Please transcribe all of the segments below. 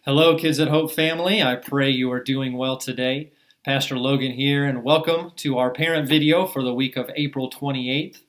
Hello, Kids at Hope family. I pray you are doing well today. Pastor Logan here, and welcome to our parent video for the week of April 28th.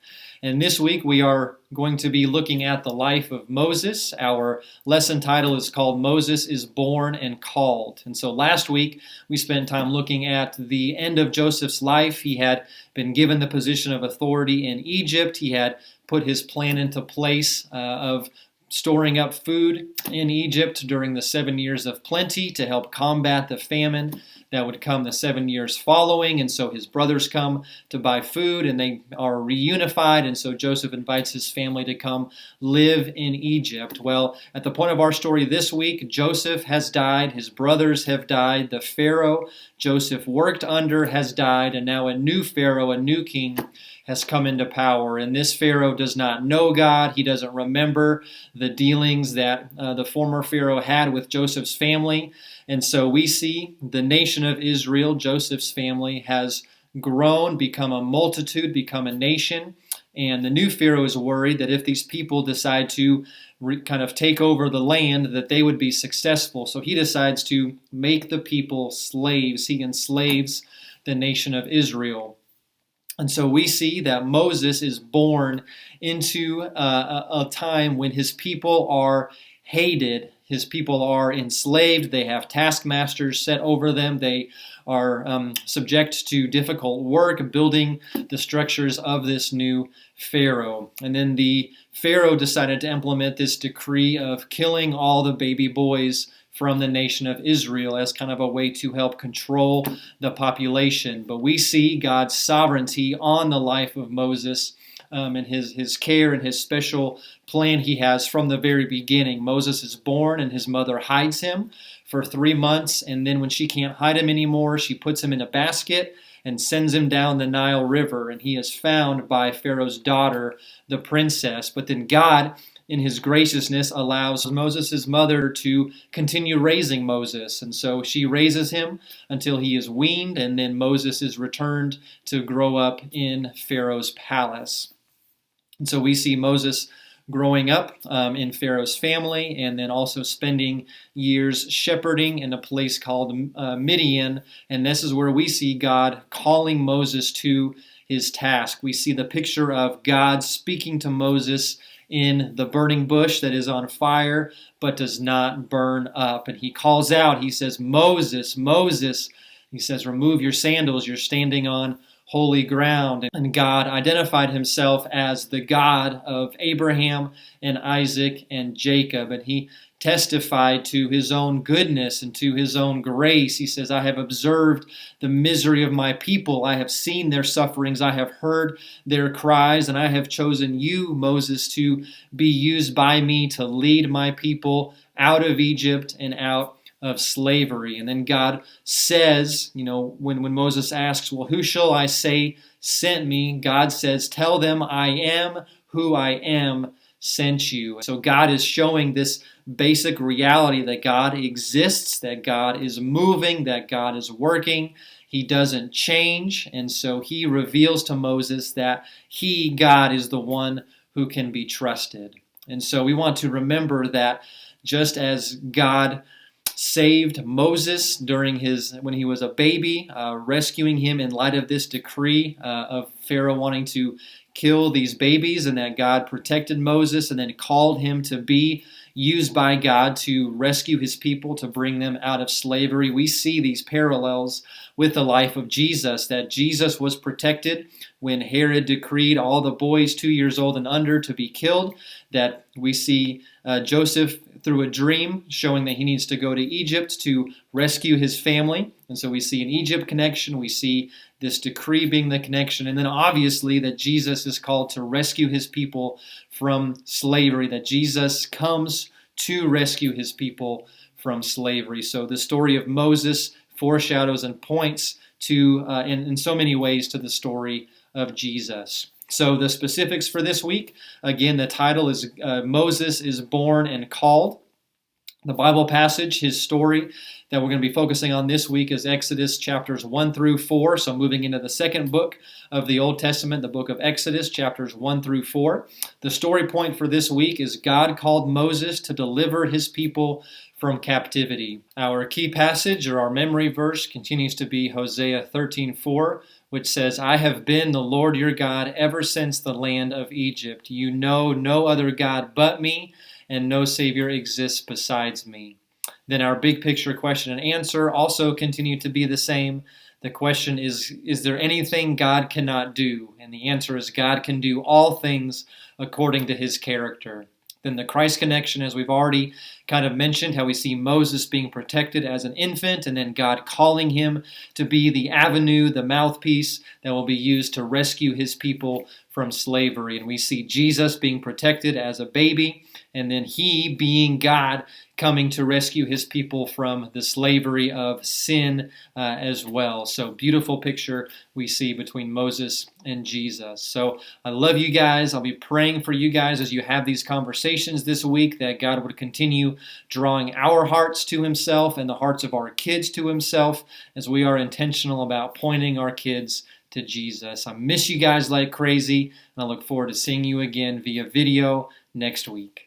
And this week we are going to be looking at the life of Moses. Our lesson title is called Moses is Born and Called. And so last week we spent time looking at the end of Joseph's life. He had been given the position of authority in Egypt. He had put his plan into place of storing up food in Egypt during the 7 years of plenty to help combat the famine that would come the 7 years following. And so his brothers come to buy food and they are reunified. And so Joseph invites his family to come live in Egypt. Well, at the point of our story this week, Joseph has died. His brothers have died. The Pharaoh Joseph worked under has died. And now a new Pharaoh, a new king, has come into power. And this Pharaoh does not know God. He doesn't remember the dealings that the former Pharaoh had with Joseph's family. And so we see the nation of Israel, Joseph's family, has grown, become a multitude, become a nation. And the new Pharaoh is worried that if these people decide to kind of take over the land, that they would be successful. So he decides to make the people slaves. He enslaves the nation of Israel. And so we see that Moses is born into a time when his people are hated. His people are enslaved. They have taskmasters set over them. They are subject to difficult work building the structures of this new Pharaoh. And then the Pharaoh decided to implement this decree of killing all the baby boys from the nation of Israel as kind of a way to help control the population. But we see God's sovereignty on the life of Moses and his care and his special plan he has from the very beginning. Moses is born and his mother hides him for 3 months, and then when she can't hide him anymore, she puts him in a basket and sends him down the Nile River, and he is found by Pharaoh's daughter, the princess. But then God, in his graciousness, allows Moses' mother to continue raising Moses. And so she raises him until he is weaned, and then Moses is returned to grow up in Pharaoh's palace. And so we see Moses growing up in Pharaoh's family, and then also spending years shepherding in a place called Midian. And this is where we see God calling Moses to his task. We see the picture of God speaking to Moses in the burning bush that is on fire but does not burn up. And he calls out, he says, "Moses, Moses." He says, "Remove your sandals, you're standing on holy ground." And God identified himself as the God of Abraham and Isaac and Jacob. And he testified to his own goodness and to his own grace. He says, "I have observed the misery of my people. I have seen their sufferings. I have heard their cries. And I have chosen you, Moses, to be used by me to lead my people out of Egypt and out of slavery." And then God says, when Moses asks, "Well, who shall I say sent me?" God says, "Tell them I am who I am sent you." So God is showing this basic reality that God exists, that God is moving, that God is working. He doesn't change. And so he reveals to Moses that he, God, is the one who can be trusted. And so we want to remember that just as God saved Moses when he was a baby, rescuing him in light of this decree of Pharaoh wanting to kill these babies, and that God protected Moses and then called him to be used by God to rescue his people, to bring them out of slavery. We see these parallels with the life of Jesus, that Jesus was protected when Herod decreed all the boys 2 years old and under to be killed, that we see Joseph through a dream showing that he needs to go to Egypt to rescue his family. And so we see an Egypt connection, we see this decree being the connection, and then obviously that Jesus is called to rescue his people from slavery, that Jesus comes to rescue his people from slavery. So the story of Moses foreshadows and points to, in so many ways, to the story of Jesus. So the specifics for this week, again, the title is Moses is Born and Called. The Bible passage, his story that we're going to be focusing on this week is Exodus chapters 1 through 4. So moving into the second book of the Old Testament, the book of Exodus, chapters 1 through 4. The story point for this week is God called Moses to deliver his people from captivity. Our key passage, or our memory verse, continues to be Hosea 13:4, which says, I have been the Lord your God ever since the land of Egypt. You know no other God but me, and no Savior exists besides me. Then our big picture question and answer also continue to be the same. The question is there anything God cannot do? And the answer is God can do all things according to his character. Then the Christ connection, as we've already kind of mentioned, how we see Moses being protected as an infant and then God calling him to be the avenue, the mouthpiece that will be used to rescue his people from slavery. And we see Jesus being protected as a baby, and then he, being God, coming to rescue his people from the slavery of sin as well. So beautiful picture we see between Moses and Jesus. So I love you guys. I'll be praying for you guys as you have these conversations this week, that God would continue drawing our hearts to himself and the hearts of our kids to himself as we are intentional about pointing our kids to Jesus. I miss you guys like crazy, and I look forward to seeing you again via video next week.